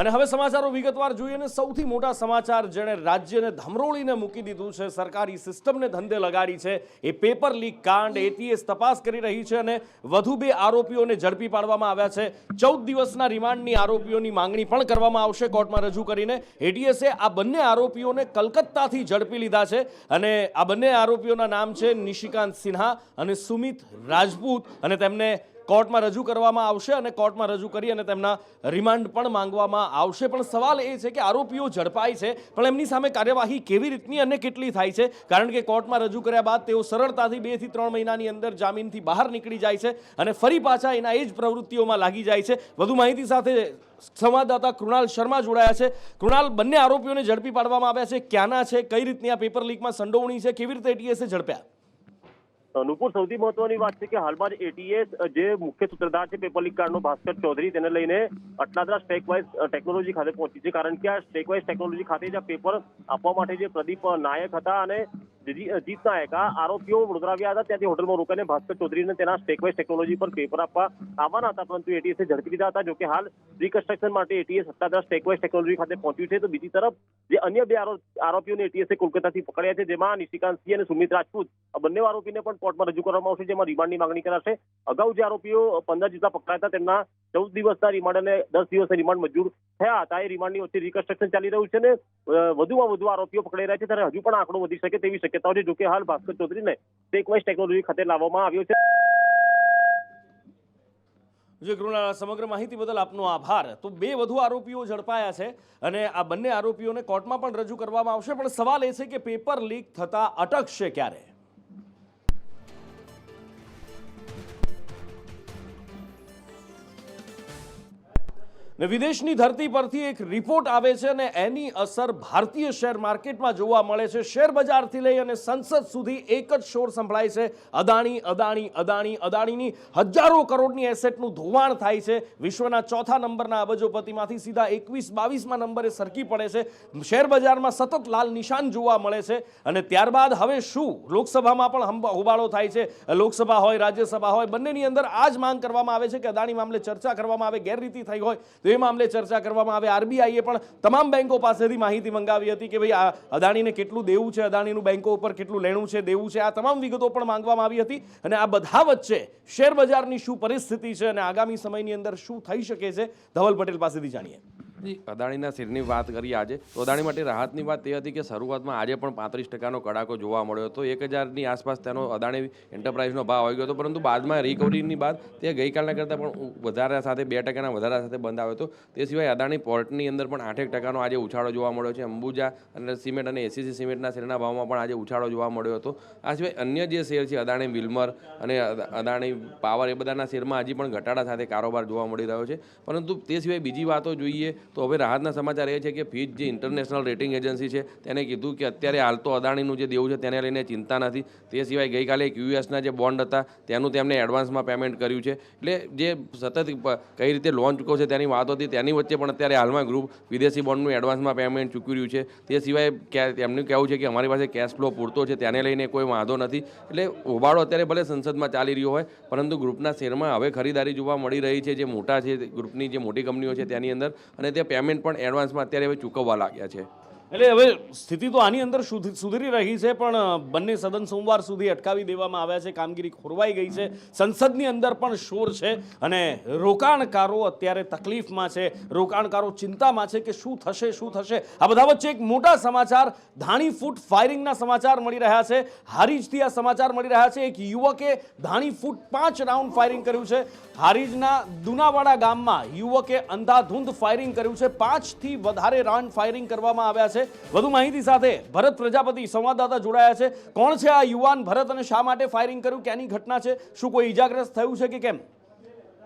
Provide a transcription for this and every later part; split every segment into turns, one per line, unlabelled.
અને હવે સમાચારો વિગતવાર જોઈએ ને સૌથી મોટા સમાચાર જેણે રાજ્યને ધમરોળીને મૂકી દીધું છે, સરકારી સિસ્ટમને ધંધે લગાડી છે, એ પેપર લીક કાંડ. એટીએસ તપાસ કરી રહી છે અને વધુ 2 આરોપીઓને ઝડપી પાડવામાં આવ્યા છે. 14 દિવસના રિમાન્ડની આરોપીઓની માંગણી પણ કરવામાં આવશે કોર્ટમાં રજૂ કરીને. એટીએસે આ બંને આરોપીઓને કલકત્તાથી ઝડપી લીધા છે અને આ બંને આરોપીઓના નામ છે નિશિકાંત સિન્હા અને સુમિત રાજપૂત અને તેમને કોર્ટમાં રજૂ કરવામાં આવશે અને કોર્ટમાં રજૂ કરી અને તેમના રિમાન્ડ પણ માંગવામાં આવશે. પણ સવાલ એ છે કે આરોપીઓ ઝડપાય છે પણ એમની સામે કાર્યવાહી કેવી રીતની અને કેટલી થાય છે, કારણ કે કોર્ટમાં રજૂ કર્યા બાદ તેઓ સરળતાથી 2 થી 3 મહિનાની અંદર જામીનથી બહાર નીકળી જાય છે અને ફરી પાછા એના એ જ પ્રવૃત્તિઓમાં લાગી જાય છે. વધુ માહિતી સાથે સંવાદદાતા કૃણાલ શર્મા જોડાયા છે. કૃણાલ, બંને આરોપીઓને ઝડપી પાડવામાં આવ્યા છે, ક્યાંના છે, કઈ રીતની આ પેપર લીકમાં સંડોવણી છે, કેવી રીતે એટીએસે ઝડપ્યા?
નુપુર, સૌથી મહત્વની વાત છે કે હાલમાં જ એટીએસ જે મુખ્ય સૂત્રધાર છે પેપર લીક કાંડનો ભાસ્કર ચૌધરી, તેને લઈને અટલાદરા સ્ટેકવાઇઝ ટેકનોલોજી ખાતે પહોંચી છે. કારણ કે આ સ્ટેકવાઇઝ ટેકનોલોજી ખાતે જ આ પેપર આપવા માટે જે પ્રદીપ નાયક હતા અને જીત નાયક, આ આરોપીઓ વડોદરા આવ્યા હતા. ત્યાંથી હોટલમાં રોકાઈને ભાસ્કર ચૌધરીને તેના સ્ટેકવાઇઝ ટેકનોલોજી પર પેપર આપવા આવવાના હતા, પરંતુ એટીએસે ઝડપી લીધા હતા. જોકે હાલ રિકન્સ્ટ્રક્શન માટે એટીએસ અટલાદરા સ્ટેકવાઇઝ ટેકનોલોજી ખાતે પહોંચ્યું છે. તો બીજી તરફ જે અન્ય 2 આરોપીઓને એટીએસે કોલકાતાથી પકડ્યા છે, જેમાં નિશિકાંત સિંહ અને સુમિત રાજપૂત, આ બંને આરોપીને પણ કોર્ટમાં રજૂ કરવામાં આવશે, જેમાં રિમાન્ડની માંગણી કરાશે. અગાઉ જે આરોપીઓ 15 જેટલા પકડાયા હતા તેમના 14 દિવસના રિમાન્ડ અને 10 દિવસના રિમાન્ડ મંજૂર થયા હતા. એ રિમાન્ડની વચ્ચે રિકન્સ્ટ્રક્શન ચાલી રહ્યું છે અને વધુમાં વધુ આરોપીઓ પકડાઈ રહ્યા છે, ત્યારે હજુ પણ આંકડો વધી શકે તેવી શક્યતાઓ છે. જોકે હાલ ભાસ્કર ચૌધરીને સ્ટેકવાઇઝ ટેકનોલોજી ખાતે લાવવામાં આવ્યો છે.
જે કૃણાલ, સમગ્ર માહિતી બદલ આપનો આભાર. તો 2 વધુ આરોપીઓ ઝડપાયા છે અને આ બંને આરોપીઓને કોર્ટમાં પણ રજૂ કરવામાં આવશે. પણ સવાલ એ છે કે પેપર લીક થતા અટકશે ક્યારે? ને વિદેશની ધરતી પરથી એક રિપોર્ટ આવે છે અને એની અસર ભારતીય શેર માર્કેટમાં જોવા મળે છે. શેર બજારથી લઈ અને સંસદ સુધી એક જ શોર સંભળાય છે, અદાણી અદાણી અદાણી અદાણીની હજારો કરોડની એસેટનું ધોવાણ થાય છે. વિશ્વના 4થા નંબરના અબજોપતિમાંથી સીધા 21-22માં નંબરે સરકી પડે છે. શેર બજારમાં સતત લાલ નિશાન જોવા મળે છે અને ત્યારબાદ હવે શું? લોકસભામાં પણ હોબાળો થાય છે. લોકસભા હોય, રાજ્યસભા હોય, બંનેની અંદર આ જ માંગ કરવામાં આવે છે કે અદાણી મામલે ચર્ચા કરવામાં આવે. ગેરરીતિ થઈ હોય તો એ મામલે ચર્ચા કરવામાં આવે. આરબીઆઈએ પણ તમામ બેંકો પાસેથી માહિતી મંગાવી હતી કે ભાઈ આ અદાણીને કેટલું દેવું છે, અદાણીનું બેંકો ઉપર કેટલું લેણું છે, દેવું છે, આ તમામ વિગતો પણ માંગવામાં આવી હતી. અને આ બધા વચ્ચે શેર બજારની શું પરિસ્થિતિ છે અને આગામી સમયની અંદર શું થઈ શકે છે, ધવલ પટેલ પાસેથી જાણીએ.
અદાણીના શેરની વાત કરીએ આજે, તો અદાણી માટે રાહતની વાત એ હતી કે શરૂઆતમાં આજે પણ 35% કડાકો જોવા મળ્યો હતો. 1000ની આસપાસ તેનો અદાણી એન્ટરપ્રાઇઝનો ભાવ આવી ગયો હતો, પરંતુ બાદમાં રિકવરીની બાદ તે ગઈકાલના કરતાં પણ વધારા સાથે 2%ના વધારા સાથે બંધ આવ્યો હતો. તે સિવાય અદાણી પોર્ટની અંદર પણ 8% આજે ઉછાળો જોવા મળ્યો છે. અંબુજા અને સિમેન્ટ અને એસીસી સિમેન્ટના શેરના ભાવમાં પણ આજે ઉછાળો જોવા મળ્યો હતો. આ સિવાય અન્ય જે શેર છે અદાણી વિલ્મર અને અદાણી પાવર, એ બધાના શેરમાં હજી પણ ઘટાડા સાથે કારોબાર જોવા મળી રહ્યો છે. પરંતુ તે સિવાય બીજી વાતો જોઈએ તો હવે રાહતના સમાચાર એ છે કે ફિચ જે ઇન્ટરનેશનલ રેટિંગ એજન્સી છે તેને કીધું કે અત્યારે હાલ તો અદાણીનું જે દેવું છે તેને લઈને ચિંતા નથી. તે સિવાય ગઈકાલે એક યુએસના જે બોન્ડ હતા તેનું તેમને એડવાન્સમાં પેમેન્ટ કર્યું છે. એટલે જે સતત કઈ રીતે લોન ચૂકવશે છે તેની વાત હતી, તેની વચ્ચે પણ અત્યારે હાલમાં ગ્રુપ વિદેશી બોન્ડનું એડવાન્સમાં પેમેન્ટ ચૂકવી રહ્યું છે. તે સિવાય એમનું કહેવું છે કે અમારી પાસે કેશ ફ્લો પૂરતો છે, તેને લઈને કોઈ વાંધો નથી. એટલે હોબાળો અત્યારે ભલે સંસદમાં ચાલી રહ્યો હોય, પરંતુ ગ્રુપના શેરમાં હવે ખરીદારી જોવા મળી રહી છે. જે મોટા છે ગ્રુપની જે મોટી કંપનીઓ છે તેની અંદર, અને તે પેમેન્ટ પણ એડવાન્સમાં અત્યારે હવે ચૂકવવા લાગ્યા છે.
એટલે હવે સ્થિતિ તો આની અંદર સુધરી રહી છે, પણ બંને સદન સોમવાર સુધી અટકાવી દેવામાં આવ્યા છે. કામગીરી ખોરવાઈ ગઈ છે. સંસદની અંદર પણ શોર છે અને રોકાણકારો અત્યારે તકલીફમાં છે, રોકાણકારો ચિંતામાં છે કે શું થશે શું થશે. આ બધા વચ્ચે એક મોટા સમાચાર, ધાણી ફૂટ ફાયરિંગના સમાચાર મળી રહ્યા છે. હારીજથી આ સમાચાર મળી રહ્યા છે. એક યુવકે ધાણી ફૂટ 5 રાઉન્ડ ફાયરિંગ કર્યું છે. હારીજના દુનાવાડા ગામમાં યુવકે અંધાધૂંધ ફાયરિંગ કર્યું છે. 5 થી વધારે રાઉન્ડ ફાયરિંગ કરવામાં આવ્યા છે. વધુ માહિતી સાથે ભરત પ્રજાપતિ સંવાદદાતા જોડાયા છે. કોણ છે આ યુવાન ભરત અને શા માટે ફાયરિંગ કર્યું, ક્યાંની ઘટના છે, શું કોઈ ઈજાગ્રસ્ત થયું છે કે કેમ?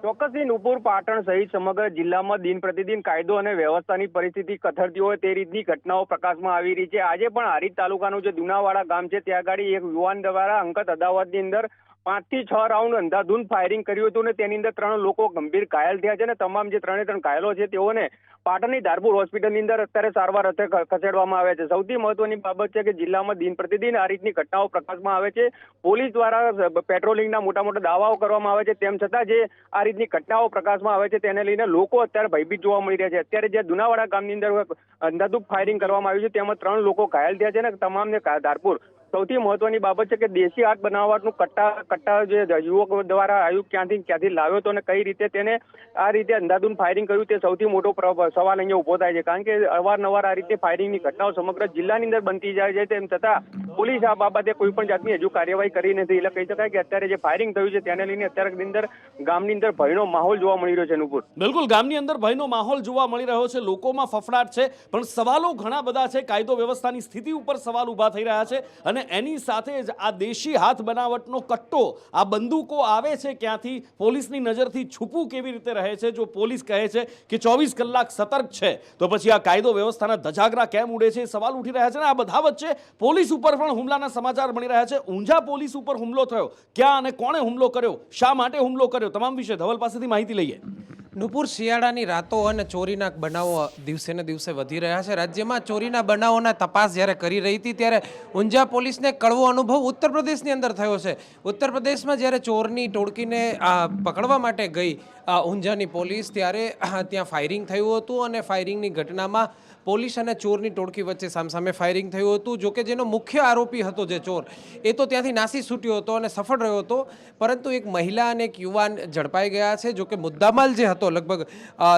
ચોક્કસથી નુપુર, પાટણ સહિત સમગ્ર જિલ્લામાં દિન પ્રતિદિન કાયદો અને વ્યવસ્થાની પરિસ્થિતિ કથળતી હોય તે રીતની ઘટનાઓ પ્રકાશમાં આવી રહી છે. આજે પણ હારીજ તાલુકાનું જે દુનાવાડા ગામ છે ત્યાં આગળ એક યુવાન દ્વારા અંગત અદાવતની અંદર 5 થી 6 રાઉન્ડ અંધાધૂંધ ફાયરિંગ કર્યું હતું ને તેની અંદર 3 લોકો ગંભીર ઘાયલ થયા છે અને તમામ જે 3 ઘાયલો છે તેઓને પાટણની ધારપુર હોસ્પિટલની અંદર અત્યારે સારવાર અર્થે ખસેડવામાં આવ્યા છે. સૌથી મહત્વની બાબત છે કે જિલ્લામાં દિન પ્રતિદિન આ રીતની ઘટનાઓ પ્રકાશમાં આવે છે. પોલીસ દ્વારા પેટ્રોલિંગના મોટા દાવાઓ કરવામાં આવે છે, તેમ છતાં જે આ રીતની ઘટનાઓ પ્રકાશમાં આવે છે તેને લઈને લોકો અત્યારે ભયભીત જોવા મળી રહ્યા છે. અત્યારે જે દુનાવાડા ગામની અંદર અંધાધૂંધ ફાયરિંગ કરવામાં આવ્યું છે તેમાં 3 લોકો ઘાયલ થયા છે અને તમામને ધારપુર. સૌથી મહત્વની બાબત છે કે દેશી આગ બનાવવાનું કટ્ટા જે યુવક દ્વારા આયુ ક્યાંથી લાવ્યો હતો અને કઈ રીતે તેને આ રીતે અંધાધૂંધ ફાયરિંગ કર્યું તે સૌથી મોટો સવાલ અહીંયા ઉભો થાય છે. કારણ કે અવારનવાર આ રીતે ફાયરિંગની ઘટનાઓ સમગ્ર જિલ્લાની અંદર બનતી જાય છે, તેમ છતાં પોલીસ આ બાબતે કોઈ પણ જાતની હજુ કાર્યવાહી કરી નથી. એટલે કહી શકાય કે અત્યારે જે ફાયરિંગ થયું છે તેને લઈને અત્યારે ગામની અંદર ભયનો માહોલ જોવા મળી રહ્યો છે. નુપુર,
બિલકુલ ગામની અંદર ભયનો માહોલ જોવા મળી રહ્યો છે, લોકોમાં ફફડાટ છે, પણ સવાલો ઘણા બધા છે. કાયદો વ્યવસ્થાની સ્થિતિ ઉપર સવાલ ઊભા થઈ રહ્યા છે અને એની સાથે જ આ દેશી હાથ બનાવટનો કટ્ટો, આ બંદૂકો આવે છે ક્યાંથી, પોલીસની નજરથી છુપવું કેવી રીતે રહે છે? જો પોલીસ કહે છે કે 24 કલાક સતર્ક છે તો પછી આ કાયદો વ્યવસ્થાના ધજાગરા કેમ ઉડે છે? સવાલ ઉઠી રહ્યા છે અને આ બધા વચ્ચે પોલીસ ઉપર પણ હુમલાના સમાચાર મળી રહ્યા છે. ઊંઝા પોલીસ ઉપર હુમલો થયો, ક્યાં અને કોણે હુમલો કર્યો, શા માટે હુમલો કર્યો, તમામ વિશે ધવલ પાસેથી માહિતી લઈએ.
નુપુર, શિયાળાની રાતો અને ચોરીના બનાવો દિવસે ને દિવસે વધી રહ્યા છે. રાજ્યમાં ચોરીના બનાવોના તપાસ જ્યારે કરી રહી હતી ત્યારે ઊંઝા પોલીસને કડવો અનુભવ ઉત્તર પ્રદેશની અંદર થયો છે. ઉત્તર પ્રદેશમાં જ્યારે ચોરની ટોળકીને પકડવા માટે ગઈ ઊંઝાની પોલીસ, ત્યારે ત્યાં ફાયરિંગ થયું હતું અને ફાયરિંગની ઘટનામાં પોલીસ અને ચોરની ટોળકી વચ્ચે સામસામે ફાયરિંગ થયું હતું. જોકે જેનો મુખ્ય આરોપી હતો જે ચોર, એ તો ત્યાંથી નાસી છૂટ્યો હતો અને સફળ રહ્યો હતો, પરંતુ એક મહિલા અને એક યુવાન ઝડપાઈ ગયા છે. જોકે મુદ્દામાલ જે હતો લગભગ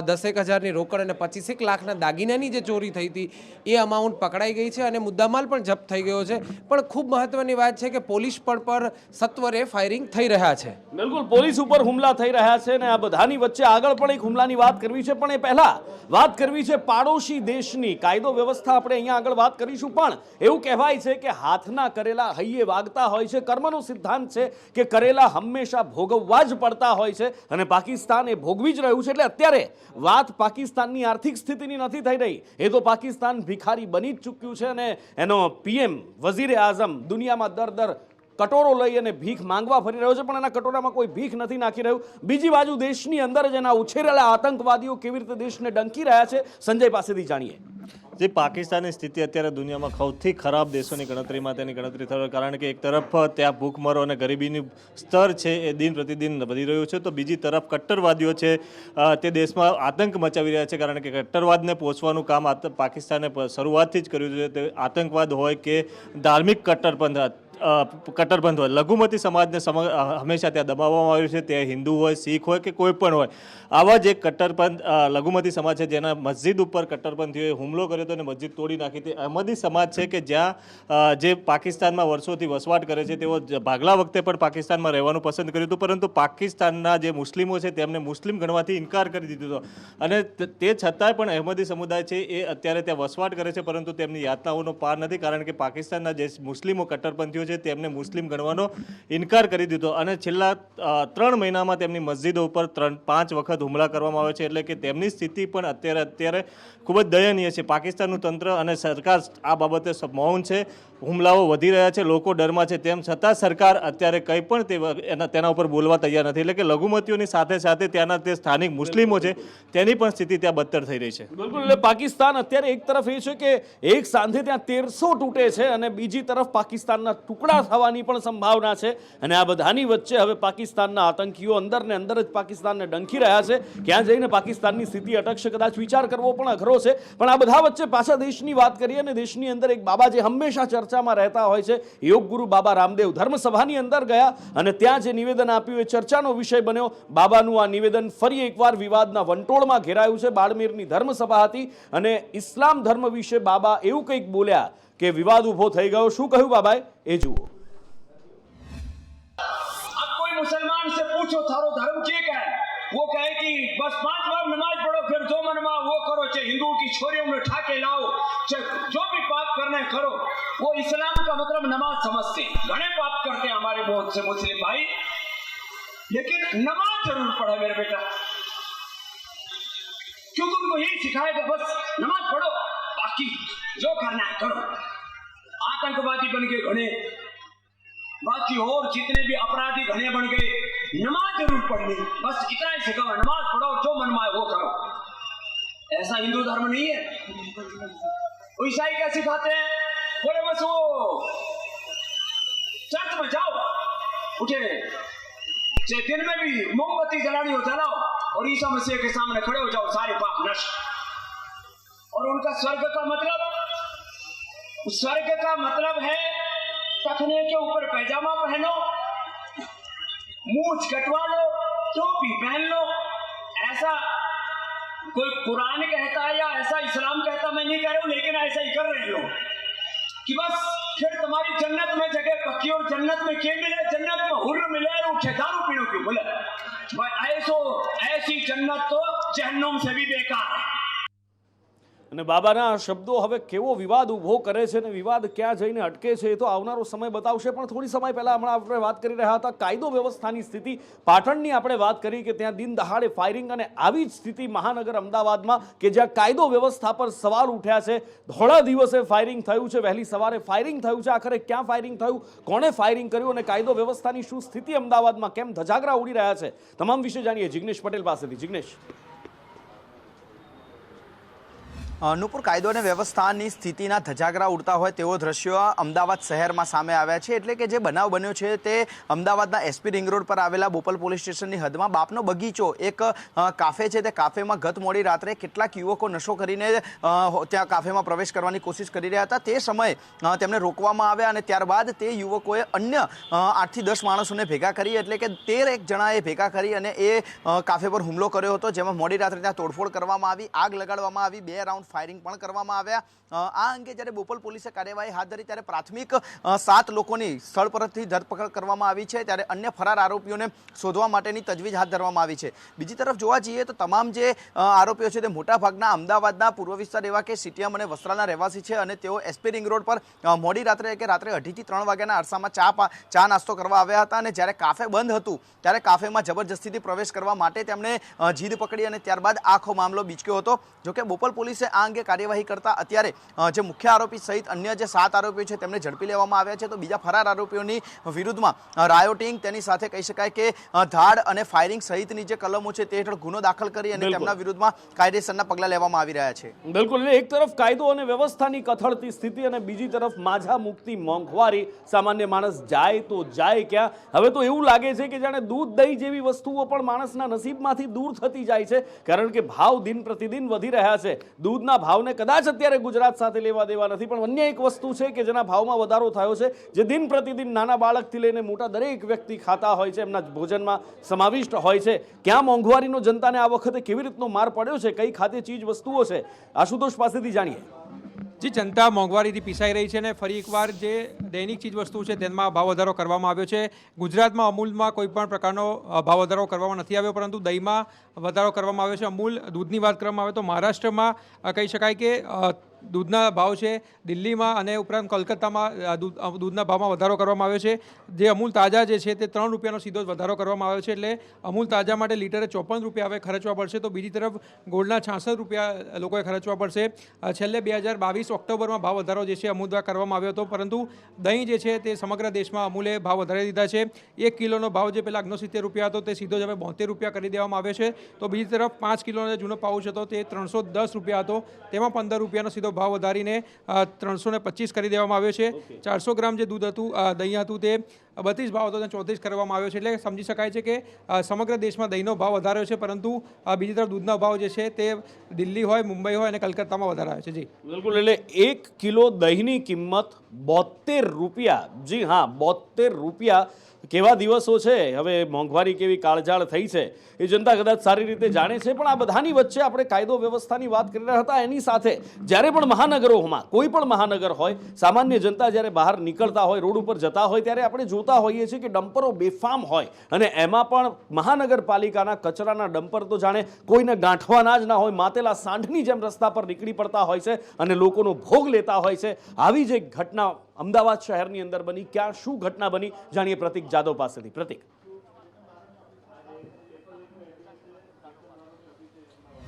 10,000ની રોકડ અને 25 લાખના દાગીનાની જે ચોરી થઈ હતી એ અમાઉન્ટ પકડાઈ ગઈ છે અને મુદ્દામાલ પણ જપ્ત થઈ ગયો છે. પણ ખૂબ મહત્વની વાત છે કે પોલીસ પર સત્વરે ફાયરિંગ થઈ રહ્યા છે.
બિલકુલ, પોલીસ ઉપર હુમલા થઈ રહ્યા છે અને આ બધાની વચ્ચે આગળ પણ એક હુમલાની વાત કરવી છે, પણ એ પહેલા વાત કરવી છે પાડોશી દેશની. કાયદો વ્યવસ્થા આપણે અહીંયા આગળ વાત કરીશું, પણ એવું કહેવાય છે કે હાથના કરેલા હૈયે વાગતા હોય છે. કર્મનો સિદ્ધાંત છે કે કરેલા હંમેશા ભોગવવા જ પડતા હોય છે અને પાકિસ્તાન એ ભોગવી જ રહ્યું છે. એટલે અત્યારે વાત પાકિસ્તાનની આર્થિક સ્થિતિની નથી થઈ રહી, એ તો પાકિસ્તાન ભિખારી બની જ ચૂક્યું છે અને એનો પીએમ વઝીર આઝમ દુનિયામાં દર કટોરો લઈ અને ભીખ માંગવા ફરી રહ્યો છે, પણ એના કટોરામાં કોઈ ભીખ નથી નાખી રહ્યું. બીજી બાજુ દેશની અંદર જ એના ઉછેરેલા આતંકવાદીઓ કેવી રીતે દેશને ડંકી રહ્યા છે, સંજય પાસેથી જાણીએ.
જે પાકિસ્તાનની સ્થિતિ અત્યારે દુનિયામાં સૌથી ખરાબ દેશોની ગણતરીમાં તેની ગણતરી થઈ, કારણ કે એક તરફ ત્યાં ભૂખમરો અને ગરીબીનું સ્તર છે એ દિન પ્રતિદિન વધી રહ્યું છે, તો બીજી તરફ કટ્ટરવાદીઓ છે તે દેશમાં આતંક મચાવી રહ્યા છે. કારણ કે કટ્ટરવાદને પહોંચવાનું કામ પાકિસ્તાને શરૂઆતથી જ કર્યું છે. તે આતંકવાદ હોય કે ધાર્મિક કટ્ટરપંથ હોય, લઘુમતી સમાજને હંમેશા ત્યાં દબાવવામાં આવ્યું છે. તે હિન્દુ હોય, શીખ હોય કે કોઈ પણ હોય, આવા જ એક કટ્ટરપંથ લઘુમતી સમાજ છે જેના મસ્જિદ ઉપર કટ્ટરપંથીઓએ હુમલો કર્યો હતો અને મસ્જિદ તોડી નાખી હતી. અહમદી સમાજ છે કે જ્યાં જે પાકિસ્તાનમાં વર્ષોથી વસવાટ કરે છે, તેઓ ભાગલા વખતે પણ પાકિસ્તાનમાં રહેવાનું પસંદ કર્યું હતું, પરંતુ પાકિસ્તાનના જે મુસ્લિમો છે તેમને મુસ્લિમ ગણવાથી ઇનકાર કરી દીધો હતો અને તે છતાંય પણ અહમદી સમુદાય છે એ અત્યારે ત્યાં વસવાટ કરે છે, પરંતુ તેમની યાતનાઓનો પાર નથી. કારણ કે પાકિસ્તાનના જે મુસ્લિમો કટ્ટરપંથીઓ છે તેમને મુસ્લિમ ગણવાનો ઇનકાર કરી દીધો અને છેલ્લા 3 મહિનામાં તેમની મસ્જિદો ઉપર 5 વખત હુમલા કરવામાં આવે છે. એટલે કે તેમની સ્થિતિ પણ અત્યારે ખૂબ જ દયનીય છે. પાકિસ્તાનનું તંત્ર અને સરકાર આ બાબતે મૌન છે. હુમલાઓ વધી રહ્યા છે, લોકો ડરમાં છે, તેમ છતાં સરકાર અત્યારે કંઈ પણ તેના ઉપર બોલવા તૈયાર નથી. એટલે કે લઘુમતીઓની સાથે સાથે ત્યાંના તે સ્થાનિક મુસ્લિમો છે તેની પણ સ્થિતિ ત્યાં બદતર થઈ રહી છે.
બિલકુલ, એટલે પાકિસ્તાન અત્યારે એક તરફ એ છે કે એક સાંધે ત્યાં 1300 તૂટે છે અને બીજી તરફ પાકિસ્તાનના ટુકડા થવાની પણ સંભાવના છે અને આ બધાની વચ્ચે હવે પાકિસ્તાનના આતંકીઓ અંદર ને અંદર જ પાકિસ્તાનને ડંખી રહ્યા છે. ક્યાં જઈને પાકિસ્તાનની સ્થિતિ અટકશે કદાચ વિચાર કરવો પણ અઘરો છે. પણ આ બધા વચ્ચે પાછા દેશની વાત કરીએ અને દેશની અંદર એક બાબા જે હંમેશા ચર્ચામાં રહેતા હોય છે, યોગ ગુરુ બાબા રામદેવ ધર્મસભાની અંદર ગયા અને ત્યાં જે નિવેદન આપ્યું એ ચર્ચાનો વિષય બન્યો. બાબાનું આ નિવેદન ફરી એકવાર વિવાદના વંટોળમાં ઘેરાયું છે. બાળમેરની ધર્મસભા હતી અને ઇસ્લામ ધર્મ વિશે બાબા એવું કંઈક બોલ્યા કે વિવાદ ઉભો થઈ ગયો. શું કહ્યું બાબાએ એ જુઓ.
मुसलमान से पूछो थारो धर्म क्या है, वो कहे कि बस 5 बार नमाज पढ़ो, फिर जो मन में वो करो, चाहे हिंदुओं की छोरियों में उठा के लाओ, चाहे जो भी पाप करना है करो. वो इस्लाम का मतलब नमाज समझते हैं. घने पाप करते हैं हमारे बहुत से मुस्लिम भाई, लेकिन नमाज जरूर पढ़े मेरे बेटा, क्योंकि उनको यही सिखाया कि बस नमाज पढ़ो, बाकी जो करना है करो. आतंकवादी बन के घने बाकी और जितने भी अपराधी घने बन गए, नमाज जरूर पढ़नी, बस इतना ही सिखाओ, नमाज पढ़ो, जो मन में आए वो करो। ऐसा हिंदू धर्म नहीं है। वो ईसाई क्या सिखाते हैं? बोले बस वो चर्च में जाओ, उठे चाहे दिन में भी मोमबत्ती जलानी हो जलाओ और ईसा मसीह के सामने खड़े हो जाओ, सारे पाप नष्ट। और उनका स्वर्ग का मतलब है टखने के ऊपर पैजामा पहनो, मूंछ कटवा लो, टोपी पहन लो। ऐसा कोई कुरान कहता है या ऐसा इस्लाम कहता, मैं नहीं कह रहा हूं, लेकिन ऐसा ही कर रहे हो कि बस फिर तुम्हारी जन्नत में जगह पक्की। और जन्नत में क्या मिले? जन्नत में हुर्र मिले और उठे दारू पीनो क्यों बोले भाई? ऐसी जन्नत तो जहन्नुम से भी बेकार है।
અને બાબાના આ શબ્દો હવે કેવો વિવાદ ઊભો કરે છે અને વિવાદ ક્યાં જઈને અટકે છે એ તો આવનારો સમય બતાવશે. પણ થોડી સમય પહેલા હમણાં આપણે વાત કરી રહ્યા હતા કાયદો વ્યવસ્થાની સ્થિતિ. પાટણની આપણે વાત કરી કે ત્યાં દિન દહાડે ફાયરિંગ, અને આવી જ સ્થિતિ મહાનગર અમદાવાદમાં કે જ્યાં કાયદો વ્યવસ્થા પર સવાલ ઉઠ્યા છે. ધોળા દિવસે ફાયરિંગ થયું છે, વહેલી સવારે ફાયરિંગ થયું છે. આખરે ક્યાં ફાયરિંગ થયું, કોણે ફાયરિંગ કર્યું અને કાયદો વ્યવસ્થાની શું સ્થિતિ અમદાવાદમાં, કેમ ધજાગરા ઉડી રહ્યા છે, તમામ વિશે જાણીએ જિગ્નેશ પટેલ પાસેથી. જિગ્નેશ.
નુપુર, કાયદો અને વ્યવસ્થાની સ્થિતિના ધજાગરા ઉડતા હોય તેવો દ્રશ્યો અમદાવાદ શહેરમાં સામે આવ્યા છે. એટલે કે જે બનાવ બન્યો છે તે અમદાવાદના એસપી રિંગ રોડ પર આવેલા બોપલ પોલીસ સ્ટેશનની હદમાં બાપનો બગીચો એક કાફે છે. તે કાફેમાં ગત મોડી રાત્રે કેટલાક યુવકો નશો કરીને ત્યાં કાફેમાં પ્રવેશ કરવાની કોશિશ કરી રહ્યા હતા. તે સમયે તેમને રોકવામાં આવ્યા અને ત્યારબાદ તે યુવકોએ અન્ય 8 થી 10 માણસોને ભેગા કરી, એટલે કે 13 જણાએ ભેગા કરી અને એ કાફે પર હુમલો કર્યો હતો. જેમાં મોડી રાત્રે ત્યાં તોડફોડ કરવામાં આવી, આગ લગાડવામાં આવી, 2 રાઉન્ડ ફાયરિંગ પણ કરવામાં આવ્યા. આ અંગે જ્યારે બોપલ પોલીસે કાર્યવાહી હાથ ધરી ત્યારે પ્રાથમિક 7 લોકોની સ્થળ પરથી ધરપકડ કરવામાં આવી છે. ત્યારે અન્ય ફરાર આરોપીઓને શોધવા માટેની તજવીજ હાથ ધરવામાં આવી છે. બીજી તરફ જોવા જઈએ તો તમામ જે આરોપીઓ છે તે મોટાભાગના અમદાવાદના પૂર્વ વિસ્તાર એવા કે સીટીએમ અને વસ્ત્રાલના રહેવાસી છે અને તેઓ એસપી રિંગ રોડ પર મોડી રાત્રે કે રાત્રે 2:30 થી 3 વાગ્યાના અરસામાં ચા નાસ્તો કરવા આવ્યા હતા. અને જ્યારે કાફે બંધ હતું ત્યારે કાફેમાં જબરજસ્તીથી પ્રવેશ કરવા માટે તેમણે જીદ પકડી અને ત્યારબાદ આખો મામલો બીચક્યો હતો. જોકે બોપલ પોલીસે આ અંગે કાર્યવાહી કરતા અત્યારે જે મુખ્ય આરોપી સહિત અન્ય જે 7 આરોપીઓ છે તેમને ઝડપી લેવામાં આવ્યા છે. તો બીજા ફરાર આરોપીઓની વિરુદ્ધમાં રાયોટિંગ, તેની સાથે કહી શકાય કે ધાડ અને ફાયરિંગ સહિતની જે કલમો છે તે હેઠળ ગુનો દાખલ કરી અને તેમના વિરુદ્ધમાં કાયદેસરના પગલાં લેવામાં આવી રહ્યા છે.
બિલકુલ. એક તરફ કાયદો અને વ્યવસ્થાની કથળતી સ્થિતિ અને બીજી તરફ માઝા મુક્તિ મોંઘવારી. સામાન્ય માણસ જાય તો જાય ક્યાં? હવે તો એવું લાગે છે કે જાણે દૂધ દહીં જેવી વસ્તુઓ પણ માણસના નસીબમાંથી દૂર થતી જાય છે, કારણ કે ભાવ દિન પ્રતિદિન વધી રહ્યા છે. દૂધના ભાવને કદાચ અત્યારે ગુજરાત સાથે લેવા દેવા નથી, પણ અન્ય એક વસ્તુ છે કે જેના ભાવમાં વધારો થયો છે, જે દિન પ્રતિદિન નાના બાળકથી લઈને મોટા દરેક વ્યક્તિ ખાતા હોય છે, એમના ભોજનમાં સમાવિષ્ટ હોય છે. ક્યાં મોંઘવારીનો જનતાને આ વખતે કેવી રીતનો માર પડ્યો છે, કઈ ખાદ્ય ચીજ વસ્તુઓ છે, આશુતોષ પાસેથી જાણીએ.
જે જનતા મોંઘવારીથી પીસાઈ રહી છે અને ફરી એકવાર જે દૈનિક ચીજ વસ્તુ છે તેમાં ભાવ વધારો કરવામાં આવ્યો છે. ગુજરાતમાં અમૂલમાં કોઈ પણ પ્રકારનો ભાવ વધારો કરવામાં નથી આવ્યો, પરંતુ દહીંમાં વધારો કરવામાં આવ્યો છે. અમૂલ દૂધની વાત કરવામાં આવે તો મહારાષ્ટ્રમાં કહી શકાય કે દૂધના ભાવ છે દિલ્હીમાં અને ઉપરાંત કોલકાતામાં દૂધના ભાવમાં વધારો કરવામાં આવ્યો છે. જે અમૂલ તાજા જે છે તે 3 રૂપિયાનો સીધો વધારો કરવામાં આવ્યો છે. એટલે અમૂલ તાજા માટે લીટરે 54 રૂપિયા હવે ખર્ચવા પડશે. તો બીજી તરફ ગોળના 66 રૂપિયા લોકોએ ખર્ચવા પડશે. છેલ્લે 2022 ઓક્ટોબરમાં ભાવ વધારો જે છે અમૂલ દ્વારા કરવામાં આવ્યો હતો, પરંતુ દહીં જે છે તે સમગ્ર દેશમાં અમૂલે ભાવ વધારી દીધા છે. 1 કિલોનો ભાવ જે પહેલાં 69 રૂપિયા હતો તે સીધો જ હવે 72 રૂપિયા કરી દેવામાં આવ્યો છે. તો બીજી તરફ 5 કિલોનો જૂનો પાઉચ હતો તે 310 રૂપિયા હતો, તેમાં 15 રૂપિયાનો સીધો ભાવ વધારીને 325 કરી દેવામાં આવ્યો છે. 400 ગ્રામ જે દૂધ હતું, દહીં હતું, તે 32 ભાવ હતો તે 34 કરવામાં આવ્યો છે. એટલે સમજી શકાય છે કે સમગ્ર દેશમાં દહીંનો ભાવ વધાર્યો છે, પરંતુ બીજી તરફ દૂધના ભાવ જે છે તે દિલ્હી હોય, મુંબઈ હોય અને કલકત્તામાં વધારાયો છે. જી
બિલકુલ. એટલે 1 કિલો દહીંની કિંમત 72 રૂપિયા. જી હા, 72 રૂપિયા. કેવા દિવસો છે, હવે મોંઘવારી કેવી કાળઝાળ થઈ છે એ જનતા કદાચ સારી રીતે જાણે છે. પણ આ બધાની વચ્ચે આપણે કાયદો વ્યવસ્થાની વાત કરી રહ્યા હતા. એની સાથે જ્યારે પણ મહાનગરોમાં કોઈ પણ મહાનગર હોય, સામાન્ય જનતા જ્યારે બહાર નીકળતા હોય, રોડ ઉપર જતા હોય, ત્યારે આપણે જોતા હોઈએ છીએ કે ડમ્પરો બેફામ હોય, અને એમાં પણ મહાનગરપાલિકાના કચરાના ડમ્પર તો જાણે કોઈને ગાંઠવાના જ ના હોય, માતેલા સાંઢની જેમ રસ્તા પર નીકળી પડતા હોય છે અને લોકોનો ભોગ લેતા હોય છે. આવી જ એક ઘટના અમદાવાદ શહેરની અંદર બની. ક્યાં શું ઘટના બની, જાણીએ પ્રતિક જાદવ પાસેથી. પ્રતિક.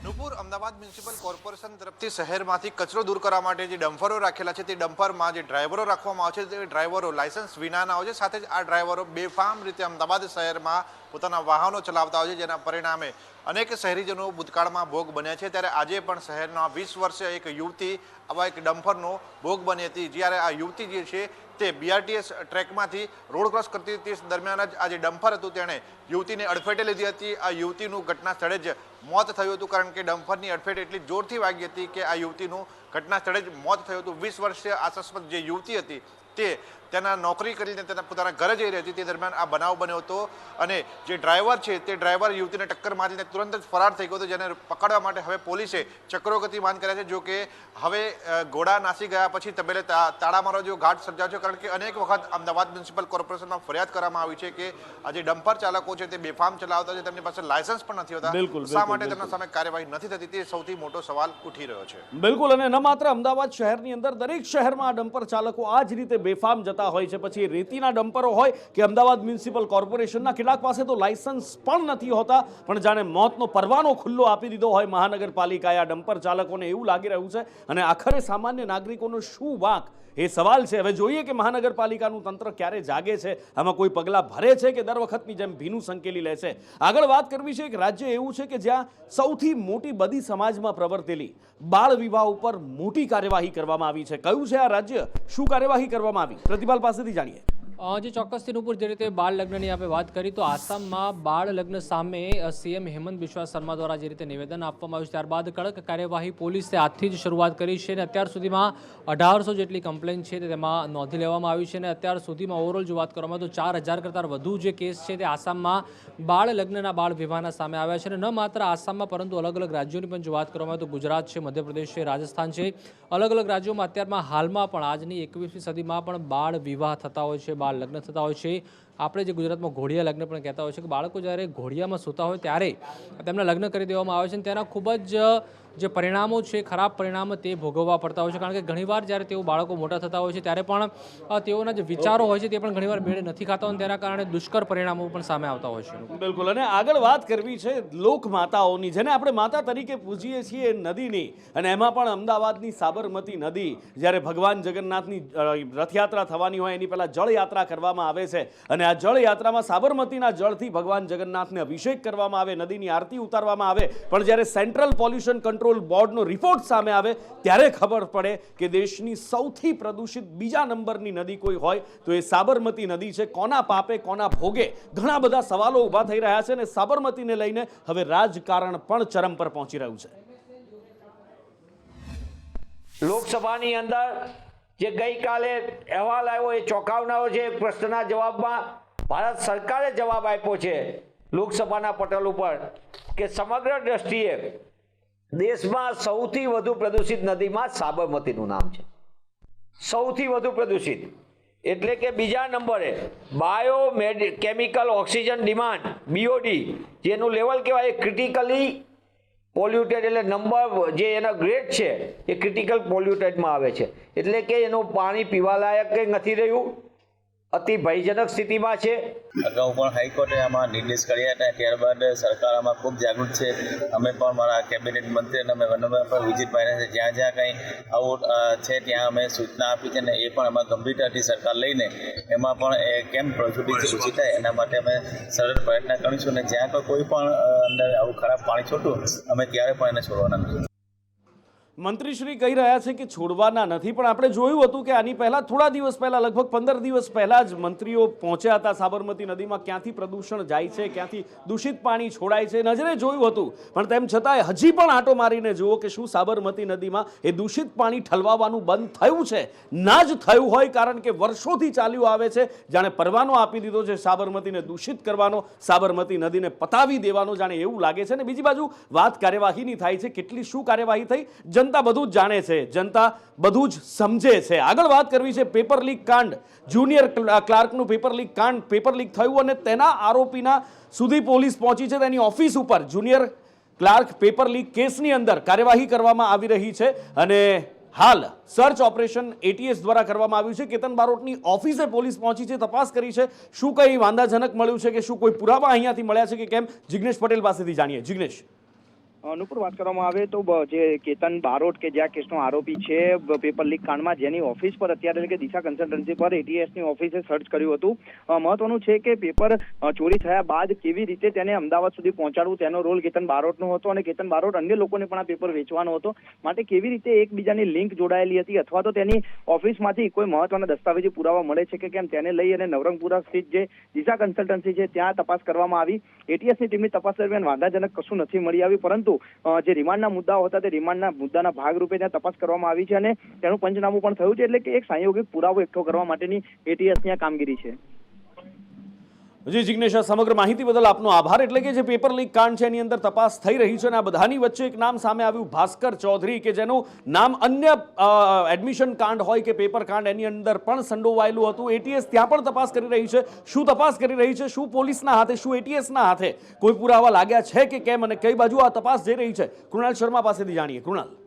નુપુર, અમદાવાદ મ્યુનિસિપલ કોર્પોરેશન તરફથી શહેરમાંથી કચરો દૂર કરવા માટે જે ડમ્પરો રાખેલા છે તે ડમ્પરમાં જે ડ્રાઈવરો રાખવામાં આવે છે તે ડ્રાઈવરો લાયસન્સ વિનાના હોય છે. સાથે જ આ ડ્રાઈવરો બેફામ રીતે અમદાવાદ શહેરમાં પોતાના વાહનો ચલાવતા હોય છે, જેના પરિણામે અનેક શહેરીજનો ભૂતકાળમાં ભોગ બન્યા છે. ત્યારે આજે પણ શહેરના 20 વર્ષીય એક યુવતી આવા એક ડમ્પરનો ભોગ બની હતી. જ્યારે આ યુવતી જે છે તે BRTS ટ્રેકમાંથી રોડ ક્રોસ કરતી હતી દરમિયાન જ આ જે ડમ્પર હતું તેણે યુવતીને અડફેટે લીધી હતી. આ યુવતીનું ઘટના સ્થળે જ મોત થયું હતું, કારણ કે ડમ્પરની અડફેટ એટલી જોરથી વાગી હતી કે આ યુવતીનું ઘટના સ્થળે જ મોત થયું હતું. 20 વર્ષીય આશાસ્પદ જે યુવતી હતી તે તેના નોકરી કરીને તેના પોતાના ઘરે જઈ રહી હતી તે દરમિયાન આ બનાવ બન્યો હતો. અને જે ડ્રાઈવર છે તે ડ્રાઈવર યુવતીને ટક્કર મારીને તુરંત જ ફરાર થઈ ગયો હતો, જેને પકડવા માટે હવે પોલીસે ચક્રો ગતિમાન કર્યા છે. જો કે હવે ઘોડા નાસી ગયા પછી તબેલે તાળામારો જો ઘાટ સર્જાયો છે, કારણ કે અનેક વખત અમદાવાદ મ્યુનિસિપલ કોર્પોરેશનમાં ફરિયાદ કરવામાં આવી છે કે આ જે ડમ્પર ચાલકો છે તે બેફામ ચલાવતા છે, તેમની પાસે લાયસન્સ પણ નથી હોતા. શા માટે તેમના સામે કાર્યવાહી નથી થતી તે સૌથી મોટો સવાલ ઉઠી રહ્યો છે.
બિલકુલ, અને ન માત્ર અમદાવાદ શહેરની અંદર, દરેક શહેરમાં આ ડમ્પર ચાલકો આ જ રીતે બેફામ જતા હોય છે. પછી રેતીના ડમ્પરો હોય કે અમદાવાદ મ્યુનિસિપલ કોર્પોરેશનના, કેટલાક પાસે તો લાયસન્સ પણ નથી હોતા, પણ જાણે મોતનો પરવાનો ખુલ્લો આપી દીધો હોય મહાનગરપાલિકાએ આ ડમ્પર ચાલકોને, એવું લાગી રહ્યું છે. અને આખરે સામાન્ય નાગરિકોનો શું વાંક એ સવાલ છે. હવે જોઈએ કે મહાનગરપાલિકાનું તંત્ર ક્યારે જાગે છે, આમાં કોઈ પગલાં ભરે છે કે દર વખતની જેમ ભીનું સંકેલી લે છે. આગળ વાત કરવી છે, એક રાજ્ય એવું છે કે જ્યાં સૌથી મોટી બધી સમાજમાં પ્રવર્તેલી બાળ વિવાહ ઉપર મોટી કાર્યવાહી કરવામાં આવી છે. કયું છે આ રાજ્ય, શું કાર્યવાહી કરવામાં આવી, પ્રતિભાલ પાસેથી જાણીએ.
જે ચોક્કસથી ઉપર જે રીતે બાળ લગ્નની આપણે વાત કરી તો આસામમાં બાળ લગ્ન સામે CM હેમંત બિસ્વા શર્મા દ્વારા જે રીતે નિવેદન આપવામાં આવ્યું છે, ત્યારબાદ કડક કાર્યવાહી પોલીસે આજથી જ શરૂઆત કરી છે. અને અત્યાર સુધીમાં 1800 જેટલી કમ્પ્લેન છે તેમાં નોંધી લેવામાં આવી છે. અને અત્યાર સુધીમાં ઓવરઓલ જો વાત કરવામાં આવે તો 4000 કરતાં વધુ જે કેસ છે તે આસામમાં બાળ લગ્નના બાળ વિવાહના સામે આવ્યા છે. અને ન માત્ર આસામમાં પરંતુ અલગ અલગ રાજ્યોની પણ જો વાત કરવામાં આવે તો ગુજરાત છે, મધ્યપ્રદેશ છે, રાજસ્થાન છે, અલગ અલગ રાજ્યોમાં અત્યારમાં હાલમાં પણ આજની 21મી સદીમાં પણ બાળ વિવાહ થતા હોય છે, બાળ લગ્ન થતા હોય છે. આપણે જે ગુજરાતમાં ઘોડિયા લગ્ન પણ કહેતા હોય છે કે બાળકો જ્યારે ઘોડિયામાં સૂતા હોય ત્યારે તેમના લગ્ન કરી દેવામાં આવે છે. અને તેના ખૂબ જ જે પરિણામો છે, ખરાબ પરિણામો તે ભોગવવા પડતા હોય છે. કારણ કે ઘણીવાર જ્યારે તેઓ બાળકો મોટા થતા હોય છે ત્યારે પણ તેઓના જે વિચારો હોય છે તે પણ ઘણીવાર મેળ નથી ખાતા અને તેના કારણે દુષ્કર પરિણામો પણ સામે આવતા હોય છે.
બિલકુલ, અને આગળ વાત કરવી છે લોક માતાઓની, જેને આપણે માતા તરીકે પૂજીએ છીએ, નદીની. અને એમાં પણ અમદાવાદની સાબરમતી નદી, જ્યારે ભગવાન જગન્નાથની રથયાત્રા થવાની હોય એની પહેલાં જળયાત્રા કરવામાં આવે છે. અને આ જળયાત્રામાં સાબરમતીના જળથી ભગવાન જગન્નાથને અભિષેક કરવામાં આવે, નદીની આરતી ઉતારવામાં આવે. પણ જ્યારે સેન્ટ્રલ પોલ્યુશન કંટ્રોલ બોર્ડનો રિપોર્ટ સામે આવે ત્યારે ખબર પડે કે દેશની સૌથી પ્રદૂષિત બીજા નંબરની નદી કોઈ હોય તો એ સાબરમતી નદી છે. કોના પાપે કોના ભોગે, ઘણા બધા સવાલો ઊભા થઈ રહ્યા છે. અને સાબરમતીને લઈને હવે રાજકારણ પણ ચરમ પર પહોંચી રહ્યું છે.
લોકસભાની અંદર જે ગઈકાલે અહેવાલ આવ્યો એ ચોંકાવનારો છે. પ્રશ્નના જવાબમાં ભારત સરકારે જવાબ આપ્યો છે લોકસભાના પટલ ઉપર કે સમગ્ર દ્રષ્ટિએ દેશમાં સૌથી વધુ પ્રદૂષિત નદીમાં સાબરમતીનું નામ છે. સૌથી વધુ પ્રદૂષિત એટલે કે બીજા નંબરે કેમિકલ ઓક્સિજન ડિમાન્ડ BOD, જેનું લેવલ કહેવાય ક્રિટિકલી પોલ્યુટેડ, એટલે નંબર જે એના ગ્રેડ છે એ ક્રિટિકલ પોલ્યુટેડમાં આવે છે. એટલે કે એનું પાણી પીવાલાયક કંઈ નથી રહ્યું, અતિ ભયજનક સ્થિતિમાં છે.
અગાઉ પણ હાઈકોર્ટે આમાં નિર્દેશ કર્યા હતા, ત્યારબાદ સરકાર આમાં ખૂબ જાગૃત છે. અમે પણ મારા કેબિનેટ મંત્રી અને અમે વનોમાં પણ વિઝિટ માર્યા છે. જ્યાં જ્યાં કંઈ આવું છે ત્યાં અમે સૂચના આપી છે અને એ પણ એમાં ગંભીરતાથી સરકાર લઈને એમાં પણ એ કેમ પ્રદૂષિત ઓછી થાય એના માટે અમે સરળ પ્રયત્ન કરીશું. અને જ્યાં કોઈ પણ અંદર આવું ખરાબ પાણી છોડતું અમે ત્યારે પણ એને છોડવાના નથી.
મંત્રીશ્રી કહી રહ્યા છે કે છોડવાના નથી, પણ આપણે જોયું હતું કે આની પહેલાં થોડા દિવસ પહેલાં, લગભગ 15 દિવસ પહેલાં જ મંત્રીઓ પહોંચ્યા હતા સાબરમતી નદીમાં. ક્યાંથી પ્રદૂષણ જાય છે, ક્યાંથી દૂષિત પાણી છોડાય છે, નજરે જોયું હતું. પણ તેમ છતાંય હજી પણ આંટો મારીને જુઓ કે શું સાબરમતી નદીમાં એ દૂષિત પાણી ઠલવાવાનું બંધ થયું છે. ના જ થયું હોય, કારણ કે વર્ષોથી ચાલ્યું આવે છે. જાણે પરવાનો આપી દીધો છે સાબરમતીને દૂષિત કરવાનો, સાબરમતી નદીને પતાવી દેવાનો, જાણે એવું લાગે છે. અને બીજી બાજુ વાત કાર્યવાહીની થાય છે. કેટલી શું કાર્યવાહી થઈ જનતા બધું જ જાણે છે, જનતા બધું જ સમજે છે. આગળ વાત કરવી છે પેપર લીક કાંડ, જુનિયર ક્લાર્કનું પેપર લીક કાંડ, પેપર લીક થયું અને તેના આરોપીના સુધી પોલીસ પહોંચી છે. તેની ઓફિસ ઉપર જુનિયર ક્લાર્ક પેપર લીક કેસની અંદર કાર્યવાહી કરવામાં આવી રહી છે. અને હાલ સર્ચ ઓપરેશન ATS દ્વારા કરવામાં આવ્યું છે. કેતન બારોટની ઓફિસે પોલીસ પહોંચી છે, તપાસ કરી છે. શું કંઈ વાંધાજનક મળ્યું છે કે શું કોઈ પુરાવા અહીંયાથી મળ્યા છે કે કેમ, જિગ્નેશ પટેલ પાસેથી જાણીએ. જિગ્નેશ.
નુપુર વાત કરવામાં આવે તો જે કેતન બારોટ કે જે આ કેસનો આરોપી છે પેપર લીક કાંડમાં, જેની ઓફિસ પર અત્યારે કે દિશા કન્સલ્ટન્સી પર એટીએસની ઓફિસે સર્ચ કર્યું હતું. મહત્વનું છે કે પેપર ચોરી થયા બાદ કેવી રીતે તેને અમદાવાદ સુધી પહોંચાડવું તેનો રોલ કેતન બારોટનો હતો, અને કેતન બારોટ અન્ય લોકોને પણ આ પેપર વેચવાનો હતો. માટે કેવી રીતે એકબીજાની લિંક જોડાયેલી હતી અથવા તો તેની ઓફિસમાંથી કોઈ મહત્વના દસ્તાવેજી પુરાવા મળે છે કે કેમ, તેને લઈ અને નવરંગપુરા સ્થિત જે દિશા કન્સલ્ટન્સી છે ત્યાં તપાસ કરવામાં આવી. એટીએસની ટીમની તપાસ દરમિયાન વાંધાજનક કશું નથી મળી આવ્યું, પરંતુ જે રિમાન્ડના મુદ્દાઓ હતા તે રિમાન્ડના મુદ્દાના ભાગરૂપે ત્યાં તપાસ કરવામાં આવી છે અને તેનું પંચનામું પણ થયું છે. એટલે કે એક સંયોગિક પુરાવો એકઠો કરવા માટેની એટીએસની આ કામગીરી છે.
જી જિગ્નેશ, સમગ્ર માહિતી બદલ આપનો આભાર. એટલે કે જે પેપર લીક કાંડ છે એની અંદર તપાસ થઈ રહી છે અને આ બધાની વચ્ચે એક નામ સામે આવ્યું, ભાસ્કર ચૌધરી, કે જેનું નામ અન્ય એડમિશન કાંડ હોય કે પેપર કાંડ એની અંદર પણ સંડોવાયેલું હતું. એટીએસ ત્યાં પણ તપાસ કરી રહી છે. શું તપાસ કરી રહી છે? શું પોલીસના હાથે, શું એટીએસના હાથે કોઈ પુરાવા લાગ્યા છે કે કેમ, અને કઈ બાજુ આ તપાસ જઈ રહી છે? કૃણાલ શર્મા પાસેથી જાણીએ. કૃણાલ.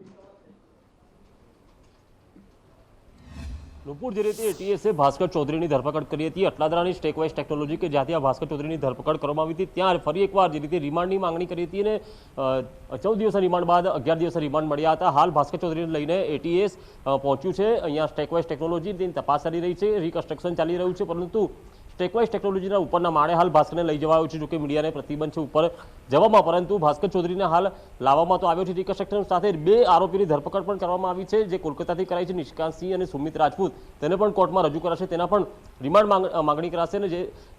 નુપુર, જે રીતે એટીએસે ભાસ્કર ચૌધરીની ધરપકડ કરી હતી અટલાદરાની સ્ટેકવાઇઝ ટેકનોલોજી કે જ્યાંથી આ ભાસ્કર ચૌધરીની ધરપકડ કરવામાં આવી હતી, ત્યાં ફરી એકવાર જે રીતે રિમાન્ડની માંગણી કરી હતી અને 14 દિવસના રિમાન્ડ બાદ 11 દિવસના રિમાન્ડ મળ્યા હતા. હાલ ભાસ્કર ચૌધરીને લઈને એટીએસ પહોંચ્યું છે. અહીંયા સ્ટેકવાઇઝ ટેકનોલોજી તેની તપાસ ચાલી રહી છે, રિકન્સ્ટ્રક્શન ચાલી રહ્યું છે, પરંતુ સ્ટેકવાઇઝ ટેકનોલોજીના ઉપરના માળે હાલ ભાસ્કરને લઈ જવાયો છે. જોકે મીડિયાને પ્રતિબંધ છે ઉપર જવામાં, પરંતુ ભાસ્કર ચૌધરીને હાલ લાવવામાં તો આવ્યો છે. રિકન્સ્ટ્રક્શન સાથે 2 આરોપીની ધરપકડ પણ કરવામાં આવી છે, જે કોલકાતાથી કરાઈ છે. નિષ્કાંત સિંહ અને સુમિત રાજપૂત, તેને પણ કોર્ટમાં રજૂ કરાશે, તેના પણ રિમાન્ડ માંગણી કરાશે. અને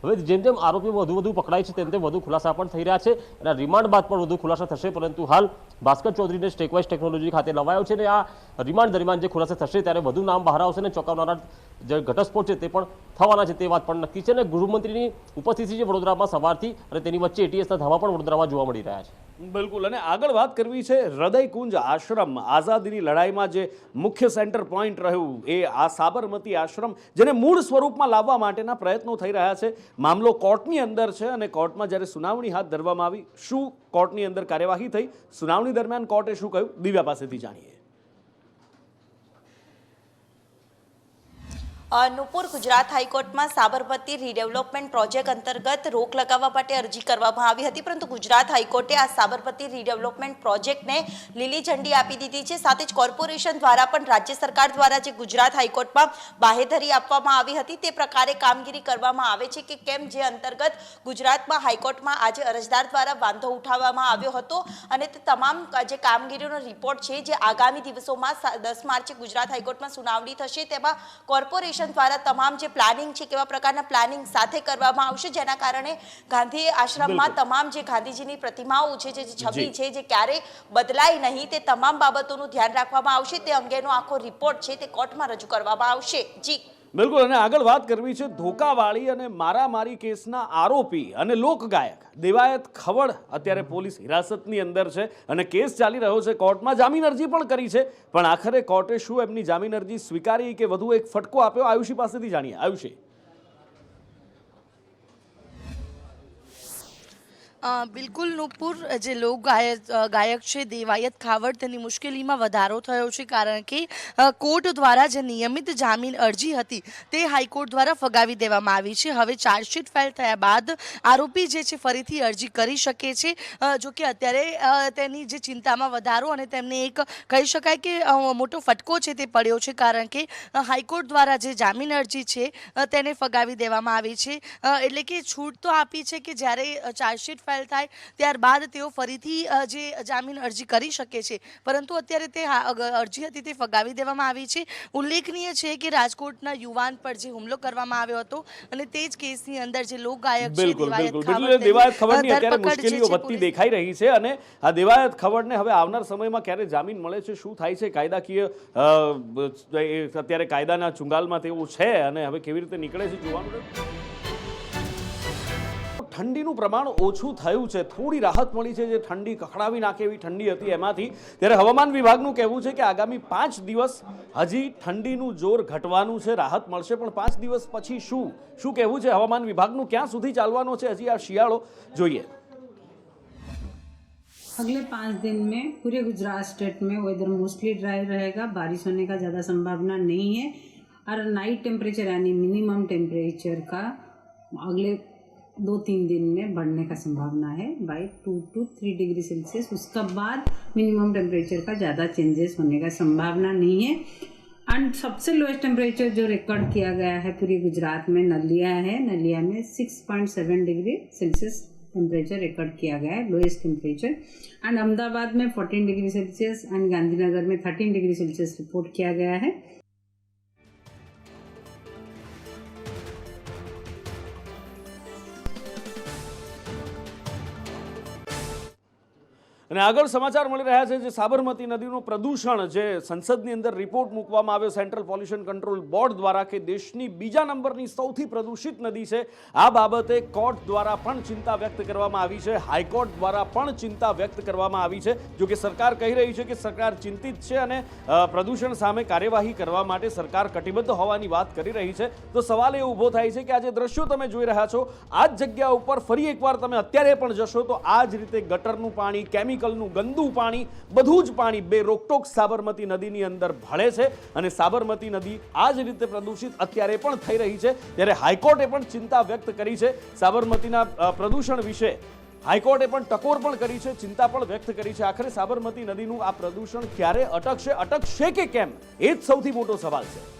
હવે જેમ જેમ આરોપીઓ વધુ પકડાય છે તેમ તેમ વધુ ખુલાસા પણ થઈ રહ્યા છે અને રિમાન્ડ બાદ પણ વધુ ખુલાસા થશે. પરંતુ હાલ ભાસ્કર ચૌધરીને સ્ટેકવાઇઝ ટેકનોલોજી ખાતે લવાયો છે અને આ રિમાન્ડ દરમિયાન જે ખુલાસા થશે ત્યારે વધુ નામ બહાર આવશે અને ચોંકાવનારા જે ઘટસ્ફોટ છે તે પણ થવાના છે, તે વાત પણ નક્કી છે. અને ગૃહમંત્રીની ઉપસ્થિતિ છે વડોદરામાં સવારથી, અને તેની વચ્ચે એટીએસના ધામા પણ વડોદરામાં જોવા મળી રહ્યા છે.
બિલકુલ. અને આગળ વાત કરવી છે હૃદયકુંજ આશ્રમ, આઝાદીની લડાઈમાં જે મુખ્ય સેન્ટર પોઈન્ટ રહ્યું એ આ સાબરમતી આશ્રમ, જેને મૂળ સ્વરૂપમાં લાવવા માટેના પ્રયત્નો થઈ રહ્યા છે. મામલો કોર્ટની અંદર છે અને કોર્ટમાં જ્યારે સુનાવણી હાથ ધરવામાં આવી, શું કોર્ટની અંદર કાર્યવાહી થઈ, સુનાવણી દરમિયાન કોર્ટે શું કહ્યું, દિવ્યા પાસેથી જાણીએ.
નુપુર, ગુજરાત હાઈકોર્ટમાં સાબરમતી રીડેવલપમેન્ટ પ્રોજેક્ટ અંતર્ગત રોક લગાવવા માટે અરજી કરવામાં આવી હતી, પરંતુ ગુજરાત હાઈકોર્ટે આ સાબરમતી રીડેવલપમેન્ટ પ્રોજેક્ટને લીલી ઝંડી આપી દીધી છે. સાથે જ કોર્પોરેશન દ્વારા પણ રાજ્ય સરકાર દ્વારા જે ગુજરાત હાઈકોર્ટમાં બાહેધરી આપવામાં આવી હતી તે પ્રકારે કામગીરી કરવામાં આવે છે કે કેમ, જે અંતર્ગત ગુજરાતમાં હાઈકોર્ટમાં આજે અરજદાર દ્વારા વાંધો ઉઠાવવામાં આવ્યો હતો અને તે તમામ જે કામગીરીનો રિપોર્ટ છે જે આગામી દિવસોમાં 10 માર્ચે ગુજરાત હાઈકોર્ટમાં સુનાવણી થશે, તેમાં કોર્પોરેશન દ્વારા તમામ જે પ્લાનિંગ છે કેવા પ્રકારના પ્લાનિંગ સાથે કરવામાં આવશે, જેના કારણે ગાંધી આશ્રમમાં તમામ જે ગાંધીજીની પ્રતિમાઓ છે, જે છબી છે, જે ક્યારે બદલાય નહીં, તે તમામ બાબતોનું ધ્યાન રાખવામાં આવશે. તે અંગેનો આખો રિપોર્ટ છે તે કોર્ટમાં રજૂ કરવામાં આવશે. જી
બિલકુલ. અને આગળ વાત કરવી છે ધોકાવાળી અને મારામારી કેસના આરોપી અને લોકગાયક દેવાયત ખવડ અત્યારે પોલીસ હિરાસતની અંદર છે અને કેસ ચાલી રહ્યો છે. કોર્ટમાં જામીન અરજી પણ કરી છે, પણ આખરે કોર્ટે શું એમની જામીન અરજી સ્વીકારી કે વધુ એક ફટકો આપ્યો, આયુષી પાસેથી જાણીએ. આયુષી.
બિલકુલ નુપુર, જે લોક ગાયક છે દેવાયત ખાવડ, તેની મુશ્કેલીમાં વધારો થયો છે, કારણ કે કોર્ટ દ્વારા જે નિયમિત જામીન અરજી હતી તે હાઈકોર્ટ દ્વારા ફગાવી દેવામાં આવી છે. હવે ચાર્જશીટ ફાઇલ થયા બાદ આરોપી જે છે ફરીથી અરજી કરી શકે છે. જો કે અત્યારે તેની જે ચિંતામાં વધારો અને તેમને એક કહી શકાય કે મોટો ફટકો છે તે પડ્યો છે, કારણ કે હાઈકોર્ટ દ્વારા જે જામીન અરજી છે તેને ફગાવી દેવામાં આવી છે. એટલે કે છૂટ તો આપી છે કે જ્યારે ચાર્જશીટ ફાઇલ થાય ત્યારબાદ તેઓ ફરીથી જે જામીન અરજી કરી શકે છે, પરંતુ અત્યારે તે અરજી હતી તે ફગાવી દેવામાં આવી છે. ઉલ્લેખનીય છે કે રાજકોટના યુવાન પર જે હુમલો કરવામાં આવ્યો હતો અને તે જ કેસની અંદર જે લોક ગાયક છે
દેવાયત ખવડની અત્યારે મુશ્કેલીઓ વધતી દેખાઈ રહી છે અને આ દેવાયત ખવડને હવે આવનાર સમયમાં ક્યારે જામીન મળે છે, શું થાય છે, કાયદાકીય અત્યારે કાયદાના ચુંગાલમાં તેવું છે અને હવે કેવી રીતે નીકળે છે જોવાનું. ઠંડીનું પ્રમાણ ઓછું થયું છે, થોડી રાહત મળી છે. જે ઠંડી કખડાવી નાખે એવી ઠંડી હતી એમાંથી, ત્યારે હવામાન વિભાગનું કહેવું છે કે આગામી 5 દિવસ હજી ઠંડીનું જોર ઘટવાનું છે, રાહત મળશે, પણ 5 દિવસ પછી શું કહેવું છે હવામાન વિભાગનું, ક્યાં સુધી ચાલવાનો છે હજી આ શિયાળો, જોઈએ.
अगले 5 दिन में पूरे गुजरात स्टेट में वेदर मोस्टली ड्राई रहेगा, बारिश होने का ज़्यादा संभावना नहीं है और नाइट टेम्परेचर यानी मिनिमम टेम्परेचर का अगले 2-3 दिन में बढ़ने का संभावना है बाय 2 to 3 डिग्री सेल्सियस। उसका बाद मिनिमम टेम्परेचर का ज़्यादा चेंजेस होने का संभावना नहीं है। एंड सबसे लोएस्ट टेम्परेचर जो रिकॉर्ड किया गया है पूरी गुजरात में नलिया है, नलिया में 6.7 डिग्री सेल्सियस टेम्परेचर रिकॉर्ड किया गया है, लोएस्ट टेम्परेचर। एंड अहमदाबाद में 14 डिग्री सेल्सियस एंड गांधीनगर में 13 डिग्री सेल्सियस रिपोर्ट किया गया है।
અને આગળ સમાચાર મળી રહ્યા છે જે સાબરમતી નદીનું પ્રદૂષણ જે સંસદની અંદર રિપોર્ટ મૂકવામાં આવ્યો સેન્ટ્રલ પોલ્યુશન કંટ્રોલ બોર્ડ દ્વારા કે દેશની બીજા નંબરની સૌથી પ્રદૂષિત નદી છે। આ બાબતે કોર્ટ દ્વારા પણ ચિંતા વ્યક્ત કરવામાં આવી છે, હાઈકોર્ટ દ્વારા પણ ચિંતા વ્યક્ત કરવામાં આવી છે। જો કે સરકાર કહી રહી છે કે સરકાર ચિંતિત છે અને પ્રદૂષણ સામે કાર્યવાહી કરવા માટે સરકાર કટિબદ્ધ હોવાની વાત કરી રહી છે। તો સવાલ એ ઊભો થાય છે કે આ જે દ્રશ્યો તમે જોઈ રહ્યા છો આ જ જગ્યા ઉપર ફરી એકવાર તમે અત્યારે પણ જશો તો આ જ રીતે ગટરનું પાણી, કેમિકલનું ગંદુ પાણી, બધું જ પાણી બે રોકટોક સાબરમતી નદીની અંદર ભળે છે અને સાબરમતી નદી આ જ રીતે પ્રદૂષિત અત્યારે પણ થઈ રહી છે। ત્યારે હાઈકોર્ટે પણ ચિંતા વ્યક્ત કરી છે સાબરમતીના પ્રદૂષણ વિશે। હાઈકોર્ટે પણ ટકોર પણ કરી છે, ચિંતા પણ વ્યક્ત કરી છે। આખરે સાબરમતી નદીનું આ પ્રદૂષણ ક્યારે અટકશે કે કેમ એ જ સૌથી મોટો સવાલ છે।